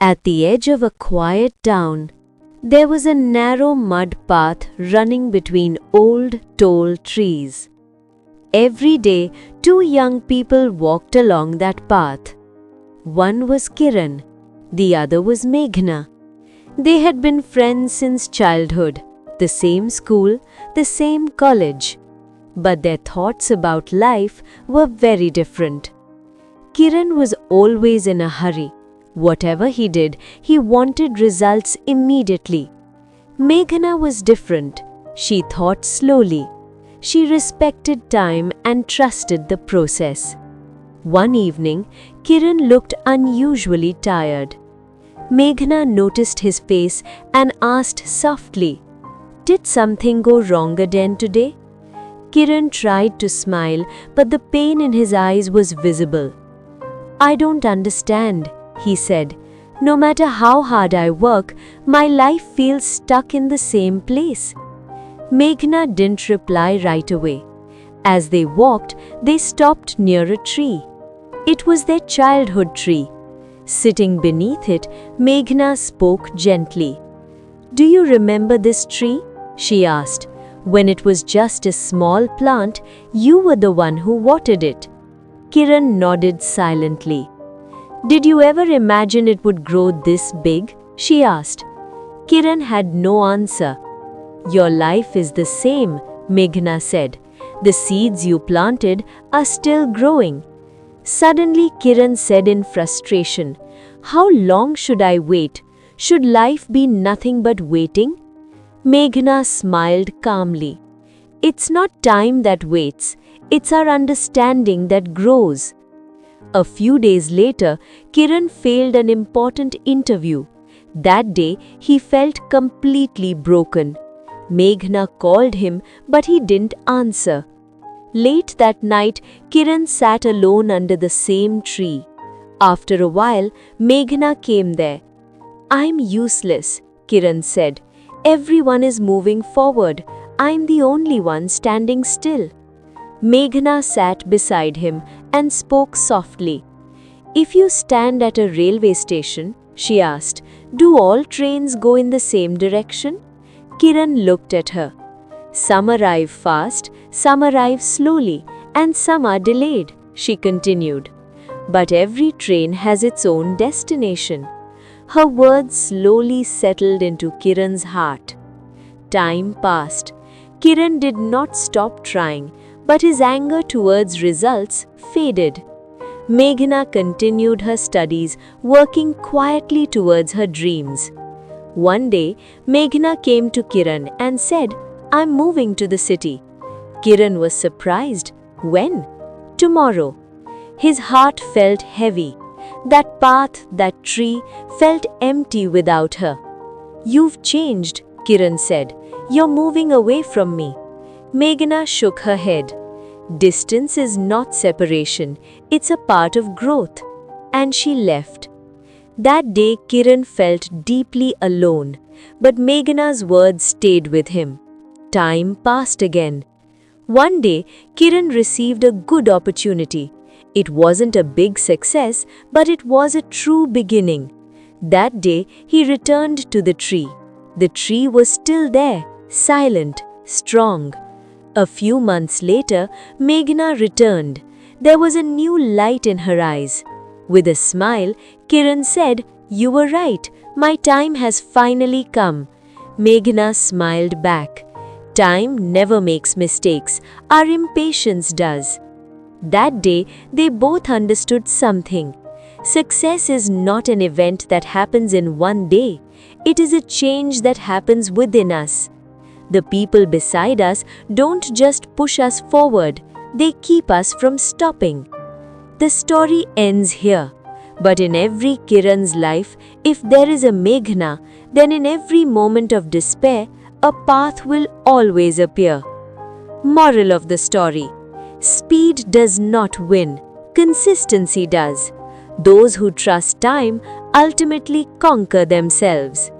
At the edge of a quiet town, there was a narrow mud path running between old, tall trees. Every day, two young people walked along that path. One was Kiran, the other was Meghna. They had been friends since childhood, the same school, the same college. But their thoughts about life were very different. Kiran was always in a hurry. Whatever he did, he wanted results immediately. Meghna was different. She thought slowly. She respected time and trusted the process. One evening, Kiran looked unusually tired. Meghna noticed his face and asked softly, "Did something go wrong again today?" Kiran tried to smile, but the pain in his eyes was visible. "I don't understand," he said. "No matter how hard I work, my life feels stuck in the same place." Meghna didn't reply right away. As they walked, they stopped near a tree. It was their childhood tree. Sitting beneath it, Meghna spoke gently. "Do you remember this tree?" she asked. "When it was just a small plant, you were the one who watered it." Kiran nodded silently. "Did you ever imagine it would grow this big?" she asked. Kiran had no answer. "Your life is the same," Meghna said. "The seeds you planted are still growing." Suddenly Kiran said in frustration, "How long should I wait? Should life be nothing but waiting?" Meghna smiled calmly. "It's not time that waits, it's our understanding that grows." A few days later, Kiran failed an important interview. That day, he felt completely broken. Meghna called him, but he didn't answer. Late that night, Kiran sat alone under the same tree. After a while, Meghna came there. "I'm useless," Kiran said. "Everyone is moving forward. I'm the only one standing still." Meghna sat beside him and spoke softly. "If you stand at a railway station," she asked, "do all trains go in the same direction?" Kiran looked at her. "Some arrive fast, some arrive slowly, and some are delayed," she continued. "But every train has its own destination." Her words slowly settled into Kiran's heart. Time passed. Kiran did not stop trying, but his anger towards results faded. Meghna continued her studies, working quietly towards her dreams. One day, Meghna came to Kiran and said, "I'm moving to the city." Kiran was surprised. "When?" "Tomorrow." His heart felt heavy. That path, that tree, felt empty without her. "You've changed," Kiran said. "You're moving away from me." Meghna shook her head. "Distance is not separation, it's a part of growth." And she left. That day Kiran felt deeply alone, but Meghna's words stayed with him. Time passed again. One day Kiran received a good opportunity. It wasn't a big success, but it was a true beginning. That day he returned to the tree. The tree was still there, silent, strong. A few months later, Meghna returned. There was a new light in her eyes. With a smile, Kiran said, "You were right. My time has finally come." Meghna smiled back. Time never makes mistakes. Our impatience does. That day, they both understood something. Success is not an event that happens in one day. It is a change that happens within us. The people beside us don't just push us forward, they keep us from stopping. The story ends here. But in every Kiran's life, if there is a Meghna, then in every moment of despair, a path will always appear. Moral of the story: speed does not win, consistency does. Those who trust time ultimately conquer themselves.